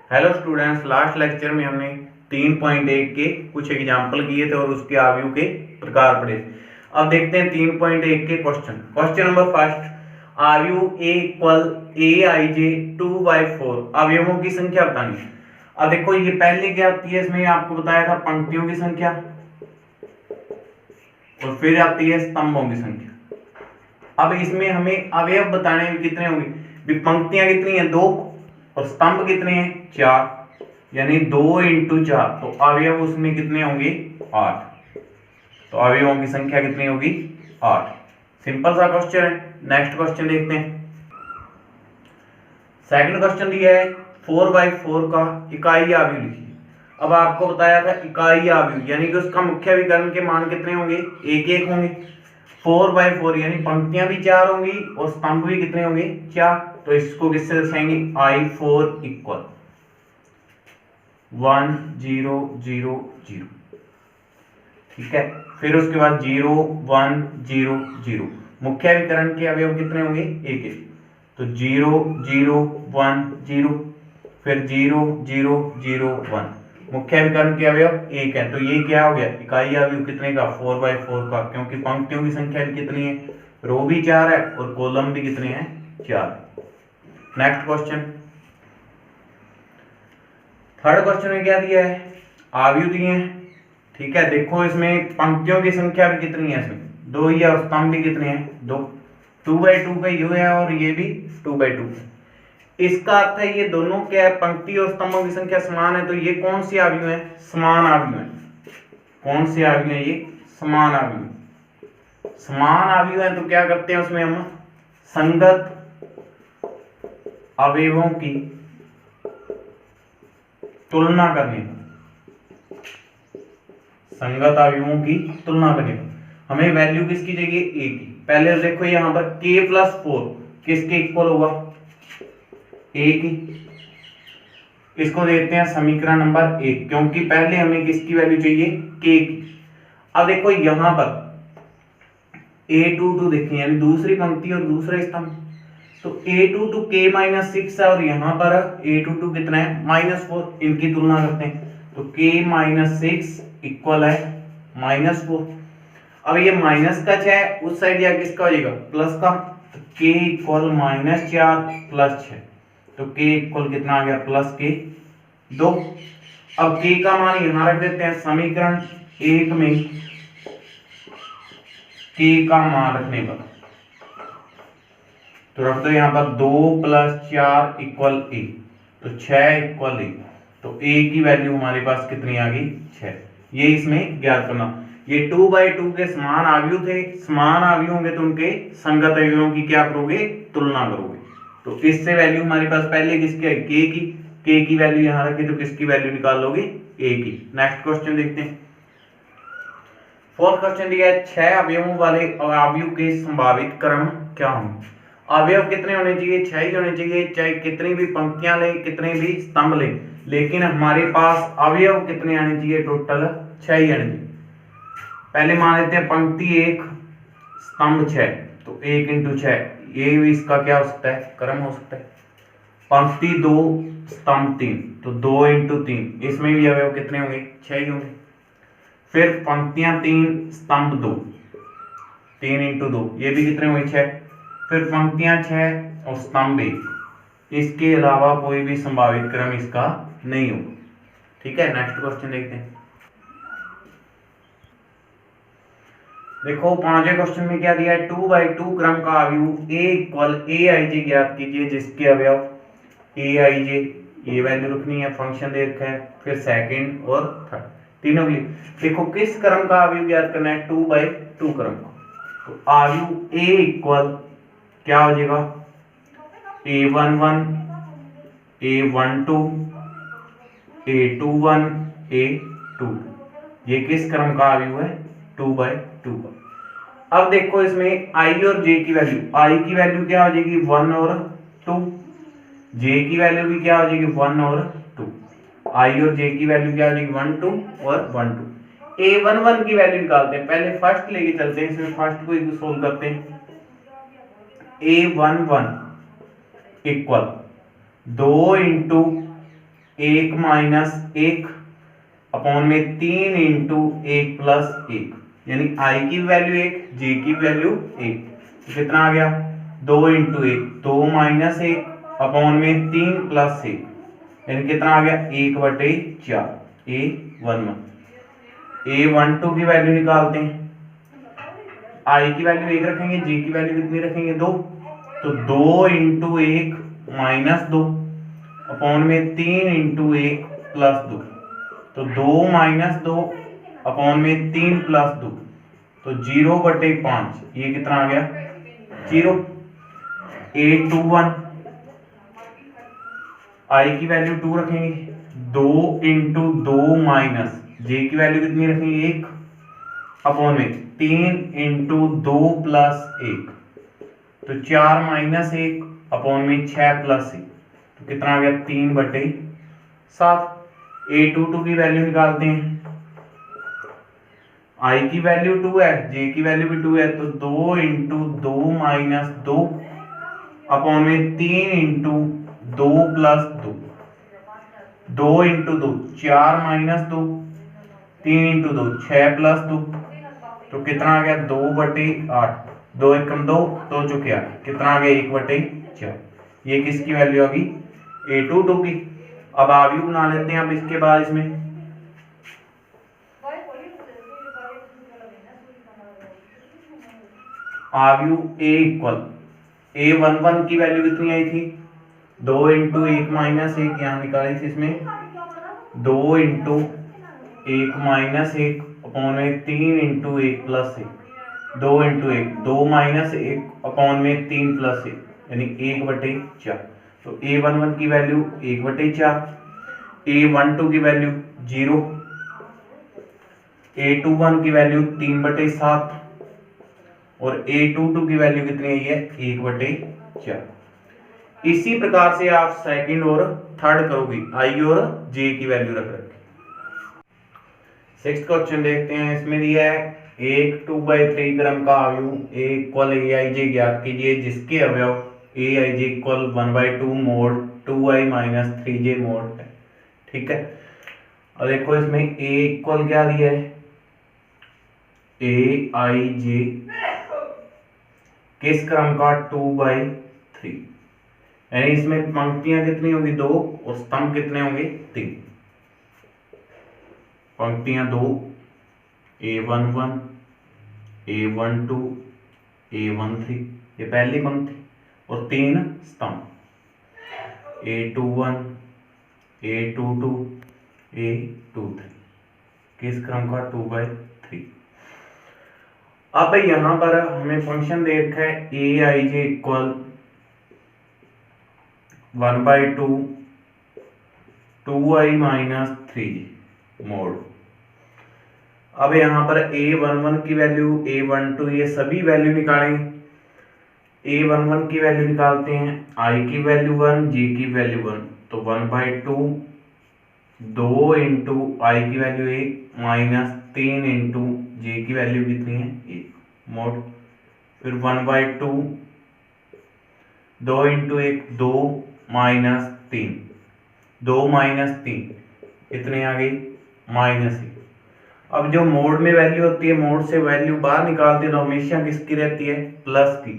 Hello students, last lecture में हमने 3.1 के कुछ एग्जाम्पल किए थे और उसके आव्यूह के प्रकार पढ़े। अब देखते हैं 3.1 के क्वेश्चन। क्वेश्चन नंबर फर्स्ट, आव्यूह ए इक्वल ए आई जे 2/4 अवयवों की संख्या बतानी है। अब देखो ये पहले क्या आती है, इसमें आपको बताया था पंक्तियों की संख्या और फिर आती है स्तंभों की संख्या। अब इसमें हमें अवयव बताने में कितने होंगे, पंक्तियां कितनी है 2 और स्तंभ कितने हैं 4, यानी 2 × 4, तो अवयव उसमें कितने होंगे 8। तो अवयवों की संख्या कितनी होगी 8। सिंपल सा क्वेश्चन है। नेक्स्ट क्वेश्चन देखते हैं। सेकंड क्वेश्चन दिया है 4/4 का इकाई आव्यूह लिखिए। अब आपको बताया था इकाई आव्यूह यानी कि उसका मुख्य विकर्ण के मान कितने होंगे, एक एक होंगे। 4/4 यानी पंक्तियां भी 4 होंगी और स्तंभ भी कितने होंगे 4। तो इसको किससे दर्शाएंगे, I4 इक्वल 1 0 0 0। ठीक है, फिर उसके बाद 0 1 0 0। मुख्य विकर्ण के अवयव कितने होंगे, एक एक। तो 0 0 1 0, फिर 0 0 0 1। मुख्य विकर्ण के अवयव एक है, तो ये क्या हो गया इकाई आव्यूह कितने का 4/4 का, क्योंकि पंक्तियों की संख्या भी कितनी है, रो भी 4 है और कॉलम भी कितने हैं 4। नेक्स्ट क्वेश्चन, थर्ड क्वेश्चन में क्या दिया है, आव्यूह दिए हैं। ठीक है, देखो इसमें पंक्तियों की संख्या भी कितनी है, इसमें 2 ही है और स्तंभ भी कितने हैं 2। 2/2 का ये है और ये भी 2/2। इसका अर्थ है ये दोनों क्या है, पंक्ति और स्तंभों की संख्या समान है, तो ये कौन सी आव्यूह है, समान आव्यूह है। कौन सी आव्यूह है, ये समान आव्यूह। समान आव्यूह है तो क्या करते हैं उसमें हम संगत अवयवों की तुलना करने, संगत अवयवों की तुलना करने हमें वैल्यू किसकी चाहिए, ए की। पहले देखो यहां पर k+4 किसके इक्वल होगा, ए की। इसको देते हैं समीकरण नंबर 1, क्योंकि पहले हमें किसकी वैल्यू चाहिए, k की। अब देखो यहां पर a22 देखें, यानी दूसरी पंक्ति और दूसरे स्तंभ, तो a22 k-6 है और यहां पर a22 कितना है -4। इनकी तुलना करते हैं तो k-6 इक्वल है -4। अब ये माइनस का 6 उस साइड या किसका हो जाएगा प्लस का, तो k इक्वल -4 + 6, तो k इक्वल कितना आ गया +2। अब k का मान यहां रख देते हैं समीकरण 1 में। k का मान रखने पर तो रख दो यहाँ पर 2 + 4 = a, तो 6 = a। तो a की वैल्यू हमारे पास कितनी आ गई 6। ये इसमें ज्ञात करना। ये 2/2 के समान आव्यूह थे, समान आव्यूह होंगे तो उनके संगत अवयवों की क्या करोगे, तुलना करोगे। तो इससे वैल्यू हमारे पास पहले किसकी आई, k की वैल्यू यहां रखी तो किसकी वैल्यू निकाल लोगे, a की। नेक्स्ट क्वेश्चन देखते हैं। फोर्थ क्वेश्चन दिया है 6 अवयवों वाले आव्यूह के संभावित क्रम क्या होंगे। अवयव कितने होने चाहिए, 6 ही होने चाहिए, चाहे कितनी भी पंक्तियां ले कितने भी स्तंभ ले, लेकिन हमारे पास अवयव कितने आने चाहिए, टोटल 6 ही आने चाहिए। पहले मान लेते हैं पंक्ति 1 स्तंभ 6, तो 1 × 6, ये भी इसका क्या हो सकता है क्रम हो सकता है। पंक्ति 2 स्तंभ 3, तो 2 × 3, इसमें भी अवयव कितने होंगे 6 ही होंगे। फिर पंक्तियां 3 स्तंभ 2, 3 × 2, ये भी कितने हुए 6। फिर पंक्तियां 6 और स्तंभ 1, इसके अलावा कोई भी संभावित क्रम इसका नहीं होगा। ठीक है, नेक्स्ट क्वेश्चन देखते हैं। देखो पांचवें क्वेश्चन में क्या दिया है, 2/2 क्रम का आव्यूह a = aij ज्ञात कीजिए जिसके अवयव aij, ये वैल्यू रखनी है, फंक्शन दे रखा है, फिर सेकंड और थर्ड तीनों के लिए। देखो किस क्रम का आव्यूह ज्ञात करना है, 2/2 क्रम का। तो आव्यूह a इक्वल क्या हो जाएगा, a11 a12 a21 a22। ये किस क्रम का आव्यूह है, 2/2 का। अब देखो इसमें i और j की वैल्यू, i की वैल्यू क्या हो जाएगी 1 और 2, j की वैल्यू भी क्या हो जाएगी 1 और 2। i और j की वैल्यू क्या हो जाएगी 1 2 और 1 2। a11 की वैल्यू निकालते हैं, पहले फर्स्ट लेके चलते हैं, इसमें फर्स्ट को ही सोल्व करते हैं। a11 इक्वल 2 × 1 माइनस 1 अपॉन में 3 इंटू 1 प्लस 1, यानी आई की वैल्यू 1, जे की वैल्यू 1, तो कितना आ गया 2 इंटू 1, 2 माइनस 1 अपॉन में 3 प्लस 1, यानी कितना आ गया 1/4, A11। A12 की वैल्यू निकालते हैं, आई की वैल्यू 1 रखेंगे, जे की वैल्यू कितनी रखेंगे 2, तो 2 इंटू 1 माइनस 2 अपॉन में 3 इंटू 1 प्लस 2, तो 2 माइनस 2 अपॉन में 3 प्लस 2, तो 0/5, ये कितना आ गया 0। A21 आई की वैल्यू 2 रखेंगे, 2 इंटू 2 माइनस जे की वैल्यू कितनी रखेंगे 1 अपॉन में 3 इंटू 2 प्लस 1, तो 4 माइनस 1 अपॉन में 6 प्लस 1, तो कितना आ गया 3/7। A22 की वैल्यू निकालते हैं, आई की वैल्यू 2 है, जे की वैल्यू भी 2 है, तो 2 इंटू 2 माइनस 2 अपॉन में 3 into 2 plus 2, 2 into 2 4 minus 2, 3 into 2 6 plus 2, तो कितना आ गया 2/8, 2 एकम 2, 2 चुके 8, कितना आ गया 1/4। ये किसकी वैल्यू आ गई A22 की। अब आव्यूह बना लेते हैं। अब इसके बाद इसमें आव्यूह A इक्वल A11 की वैल्यू कितनी आई थी 2 इंटू 1 माइनस 1, यहाँ निकाली थी इसमें 2 इंटू 1 माइनस 1 अपॉन में 3 into 1 plus 1, 2 into 1 2 minus 1 upon में 3 प्लस 1, यानी 1/4। तो A11 की वैल्यू 1/4, A12 की वैल्यू 0, A21 की वैल्यू 3/7 और A22 की वैल्यू कितनी आई है 1/4। इसी प्रकार से आप सेकंड और थर्ड करोगे, आई और जे की वैल्यू रख रखे। सिक्स्थ क्वेश्चन देखते हैं। इसमें दिया है एक 2/3 क्रम का अवयव A इक्वल AIJ ज्ञात कीजिए जिसके अवयव AIJ equal 1/2 mode 2i minus 3j mode है। ठीक है, और देखो इसमें A इक्वल क्या दिया है AIJ किस क्रम का 2/3, यानी इसमें पंक्तियां कितनी होगी 2 और स्तंभ कितने होंगे 3। पंक्तियां 2 A11 A12 A13 ये पहली पंक्ति और 3 स्तंभ A21 A22 A23 किस क्रम का 2/3। अब यहां पर हमें फंक्शन दे रखा है AIJ equal 1/2 2i minus 3j mode. अब यहां पर A11 की वैल्यू A12 ये सभी वैल्यू निकालेंगे। A11 की वैल्यू निकालते हैं, i की वैल्यू 1 j की वैल्यू 1, तो 1/2 2 इंटू आई की वैल्यू 1 माइनस 3 इंटू जे की वैल्यू कितनी है 1 मोड। फिर 1/2 2 इंटू 1 2 माइनस 3 2 माइनस 3 कितने आ गई -1। अब जो मोड में वैल्यू होती है, मोड से वैल्यू बाहर निकालते हैं तो हमेशा किसकी रहती है प्लस की।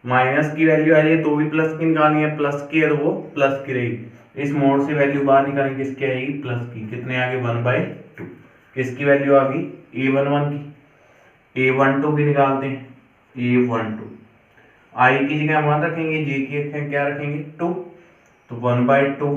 माइनस की वैल्यू आ रही है तो भी प्लस की निकालनी है, प्लस की है तो वो प्लस की रहेगी। इस मोड से वैल्यू बाहर निकालेंगे किसकी आएगी प्लस की, कितने आ गए 1/2। किसकी वैल्यू आ गई A11 की। A12 की निकालते हैं, A12 आई की जगह 1 रखेंगे, जे की जगह क्या रखेंगे 2, तो 1/2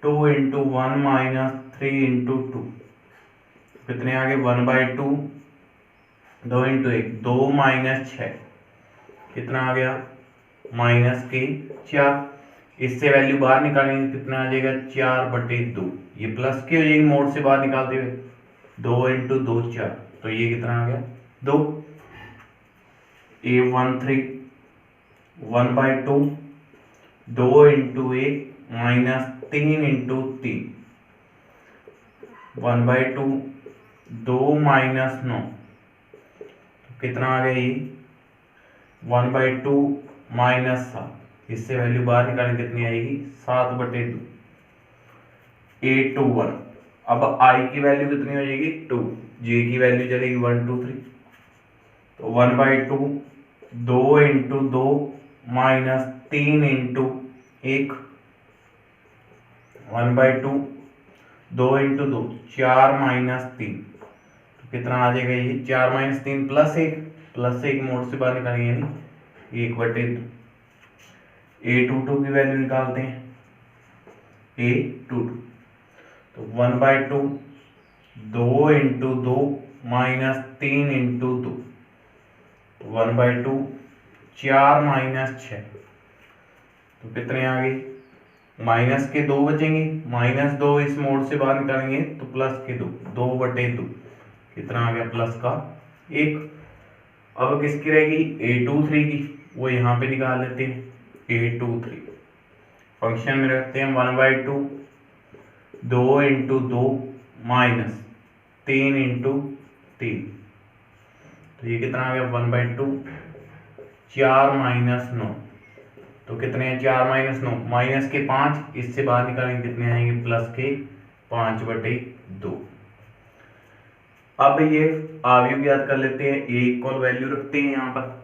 2 इंटू 1 माइनस 3 इंटू 2 कितने आ गए 1/2 2 इंटू 1 2 माइनस 6 कितना आ गया -4। इससे वैल्यू बाहर निकालेंगे कितना आ जाएगा 4/2, ये प्लस की हो जाएगी मोड से बाहर निकालते हुए 2 इंटू 2 4, तो ये कितना आ गया 2। A13 1/2 2 into 1 minus 3 into 3 1/2 2 minus 9, कितना आ गया ये 1/2 माइनस 7, इससे वैल्यू बाहर निकालें कितनी आएगी 7/2। A21। अब I की वैल्यू कितनी हो जाएगी 2, J की वैल्यू चलेगी 1 2 3, तो 1/2 2 into 2 minus 3 into 1, 1/2 2 into 2 4 minus 3, तो कितना आ जाएगा ये 4 माइनस 3 प्लस एक मोड से बाहर निकालेंगे यानी 1/2। A22 की वैल्यू निकालते हैं, A22 तो 1/2 2 इंटू 2 माइनस 3 इंटू 2, 1/2 4 माइनस 6, तो कितने आ गए माइनस के 2 बचेंगे, -2 इस मोड से बाहर निकालेंगे तो प्लस के 2, 2/2 कितना आ गया प्लस का 1। अब किसकी रहेगी A23 की, वो यहाँ पे निकाल लेते हैं। A23 फंक्शन में रखते हैं 1/2 2 इंटू 2 माइनस 3 इंटू 3, तो ये कितना आ गया 1/2 4 माइनस 9, तो कितने हैं 4 माइनस 9 माइनस के 5, इससे बाहर निकालेंगे कितने आएंगे प्लस के 5/2। अब ये आव्यूह याद कर लेते हैं, ए इक्वल वैल्यू रखते हैं यहां पर,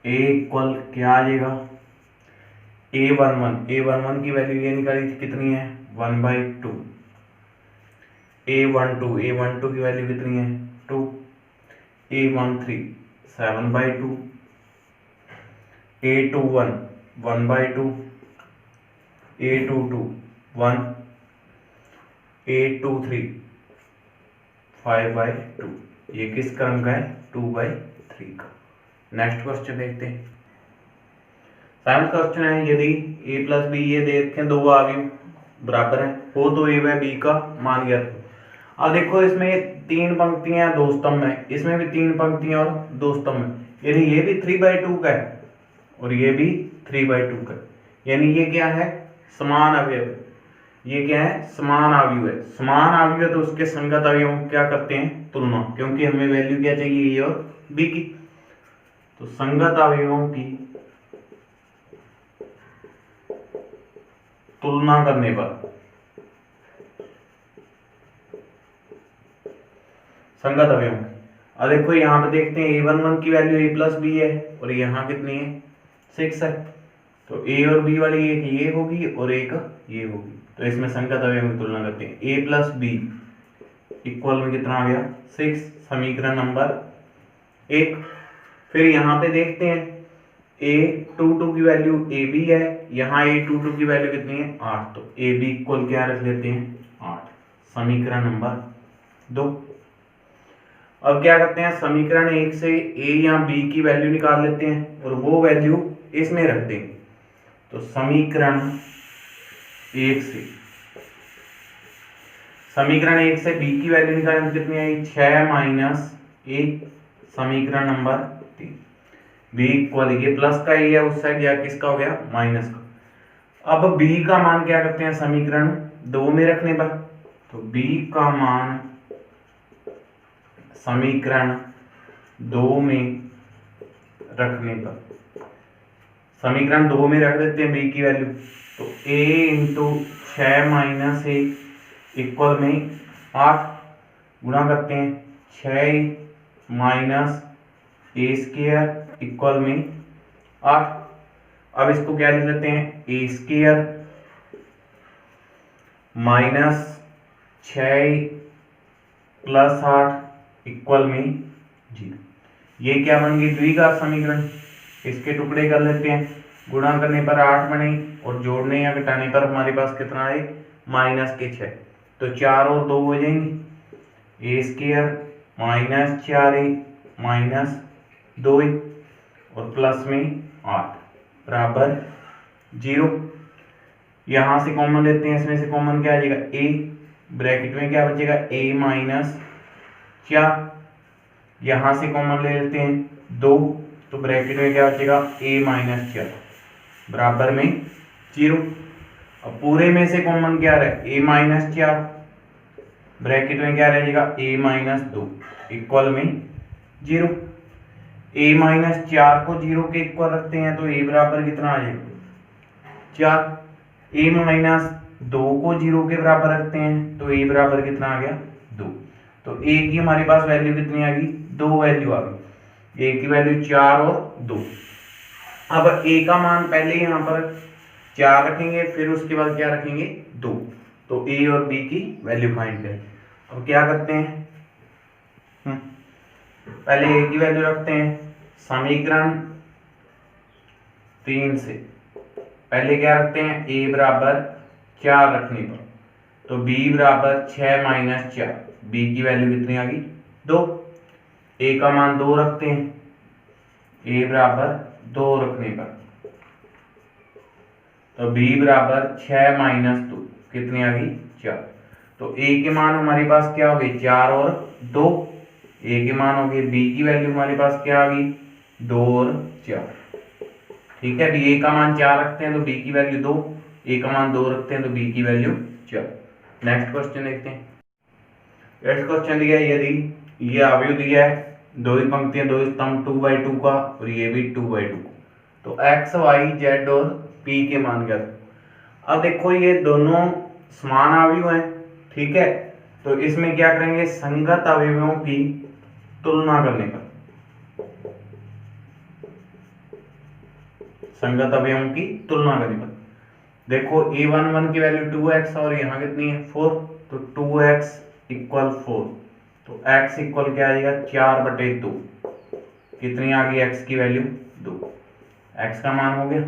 ए इक्वल क्या आ जाएगा A11 की वैल्यू ये निकाली थी कितनी है 1/2, A12 की वैल्यू कितनी है 2, A13 7/2, A21 1/2, A22 1, A23 5/2। ये किस क्रम का है 2/3 का। नेक्स्ट क्वेश्चन देखते हैं। सेवंथ क्वेश्चन है, यदि a प्लस बी ये देखें दो आव्यूह बराबर है हो तो a व b का मान ज्ञात हो। अब देखो इसमें 3 पंक्तियां 2 स्तंभ है, इसमें भी 3 पंक्तियां और 2 स्तंभ है, यानी ये भी 3/2 का है और ये भी 3/2 का है, यानी ये क्या है समान अवयव, ये क्या है समान आव्यूह है। समान आव्यूह है तो उसके संगत अवयवों को क्या करते हैं तुलना, क्योंकि हमें वैल्यू क्या चाहिए a और b की, तो संगत अवयवों की तुलना करने पर संगत अवयवों की, अब देखो यहाँ पे देखते हैं A11 की वैल्यू a प्लस बी है और यहाँ कितनी है 6 है, तो a और b वाली एक ये होगी और एक ये होगी, तो इसमें संगत अवयवों की तुलना करते हैं। a प्लस बी इक्वल में कितना आ गया 6, समीकरण नंबर 1। फिर यहाँ पे देखते हैं A22 की वैल्यू AB है, यहाँ A22 की वैल्यू कितनी है 8, तो AB इक्वल क्या रख लेते हैं 8, समीकरण नंबर 2। अब क्या करते हैं समीकरण 1 से A या B की वैल्यू निकाल लेते हैं और वो वैल्यू इसमें रख देंगे, तो समीकरण 1 से B की वैल्यू निकालें कितनी आई 6 माइनस 1, समीकरण नंबर 3। b इक्वल ये प्लस का ही है उस साइड या किसका हो गया माइनस का। अब b का मान क्या करते हैं समीकरण 2 में रखने पर, तो b का मान समीकरण 2 में रखने पर, समीकरण 2 में रख देते हैं b की वैल्यू, तो a इंटू 6 माइनस 1 इक्वल में 8, गुणा करते हैं 6 माइनस a स्क्वायर इक्वल में 8। अब इसको क्या लिख लेते हैं a square minus 6 plus 8 equal में 0। ये क्या बन गई द्विघात समीकरण, इसके टुकड़े कर लेते हैं, गुणा करने पर 8 बने और जोड़ने या घटाने पर हमारे पास कितना है माइनस के 6, तो 4 और 2 हो जाएंगे, a square minus 4a minus 2a और प्लस में 8 बराबर 0। यहां से कॉमन लेते हैं, इसमें से कॉमन क्या आ जाएगा a, ब्रैकेट में क्या बचेगा a माइनस 4, यहां से कॉमन ले लेते हैं 2, तो ब्रैकेट में क्या बचेगा a माइनस 4 बराबर में 0। अब पूरे में से कॉमन क्या रहे a माइनस 4, ब्रैकेट में क्या रहेगा a माइनस 2 इक्वल में जीरो। ए माइनस 4 को 0 के इक्वल रखते हैं तो ए बराबर कितना आ जाएगा 4। ए माइनस 2 को 0 के बराबर रखते हैं तो ए बराबर कितना आ गया 2। तो ए की हमारे पास वैल्यू कितनी आ गई 2 वैल्यू आ गई। ए की वैल्यू 4 और 2। अब ए का मान पहले यहाँ पर 4 रखेंगे, फिर उसके बाद क्या रखेंगे 2। तो ए और बी की वैल्यू फाइंड करें। अब क्या करते हैं, पहले ए की वैल्यू रखते हैं समीकरण 3 से। पहले क्या रखते हैं ए बराबर 4 रखने पर, तो बी बराबर 6 माइनस 4, बी की वैल्यू कितनी आ गई 2। ए का मान 2 रखते हैं, ए बराबर 2 रखने पर, तो बी बराबर 6 माइनस 2 कितनी आ गई 4। तो ए के मान हमारे पास क्या हो गए 4 और 2, ए के मान हो गए, बी की वैल्यू हमारे पास क्या आ गई 2 और 4। ठीक है, बी ए का मान 4 रखते हैं तो बी की वैल्यू 2, ए का मान 2 रखते हैं तो बी की वैल्यू 4। नेक्स्ट क्वेश्चन देखते हैं। नेक्स्ट क्वेश्चन दिया है, यदि ये अवयव दिया है, दो ही पंक्तियां दो स्तंभ 2/2 का और ये भी 2/2 का, तो x y z और p के मान क्या। अब देखो ये दोनों समान अवयव हैं, ठीक है, तो इसमें क्या करेंगे संगत अवयवों की तुलना करने का, संगत अवयवों की तुलना करने का। देखो a11 की वैल्यू 2x और यहाँ कितनी है 4, तो 2x इक्वल 4, तो x इक्वल क्या आएगा 4/2, कितनी आ गई x की वैल्यू 2, x का मान हो गया।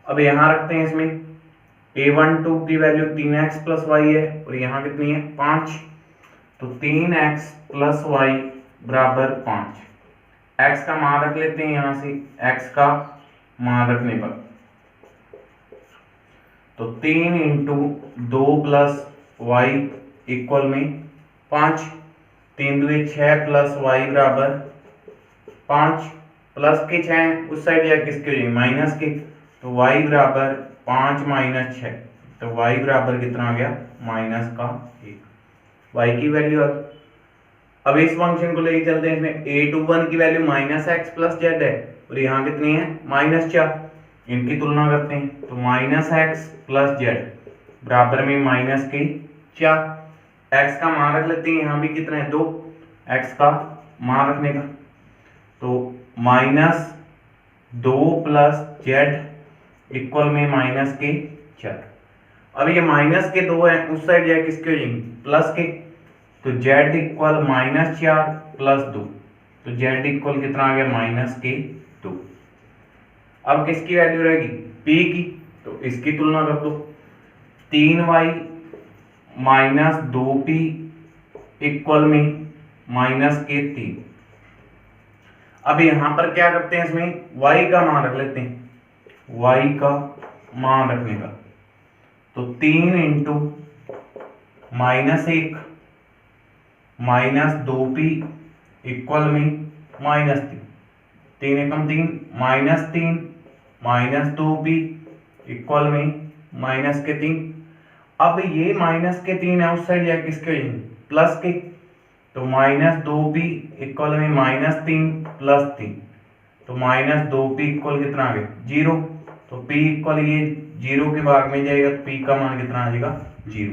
अब यहाँ रखते हैं इसमें a12 की वैल्यू 3x प्लस y है और यहाँ कितनी है 5, तो 3x प्लस y बराबर 5। x का मान रख लेते हैं यहाँ से, x का मान रखने पर, तो 3 इंटू 2 प्लस वाई इक्वल में 5, 3 दूनी 6 प्लस वाई बराबर 5, प्लस के 6 उस साइड या किसके हो माइनस के, तो y बराबर 5 माइनस 6, तो y बराबर कितना आ गया माइनस का 1, y की वैल्यू। अब इस फंक्शन को लेके चलते हैं, इसमें a21 की value minus x plus Z है और यहाँ कितनी है माइनस 4, इनकी तुलना करते हैं, तो माइनस एक्स प्लस जेड बराबर में माइनस के 4, x का मान रख लेते हैं, यहाँ भी कितना है 2, x का मान रखने का, तो माइनस 2 प्लस जेड इक्वल में माइनस के 4। अब ये माइनस के 2 है, उस साइड जाए किसके हो जाएंगे प्लस के, तो z इक्वल माइनस 4 प्लस 2, तो z इक्वल कितना आ गया माइनस के 2। अब किसकी वैल्यू रहेगी p की, तो इसकी तुलना कर दो, 3y माइनस 2p इक्वल में माइनस के 3। अब यहां पर क्या करते हैं, इसमें y का मान रख लेते हैं, y का मान रखने का, तो 3 into minus 1 minus 2p equal में माइनस 3, 3 एकम 3 माइनस 3 माइनस 2p इक्वल में माइनस के 3। अब ये माइनस के 3 है, उस साइड या किसके प्लस के, तो माइनस 2p इक्वल में माइनस 3 प्लस 3, तो माइनस 2p इक्वल कितना आ गया 0, तो p इक्वल ये 0 के भाग में जाएगा, तो p का मान कितना आ जाएगा 0।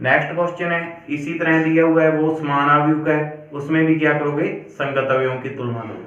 नेक्स्ट क्वेश्चन है, इसी तरह दिया हुआ है वो समान अवयव का है, उसमें भी क्या करोगे संगत अवयवों की तुलना करोगे।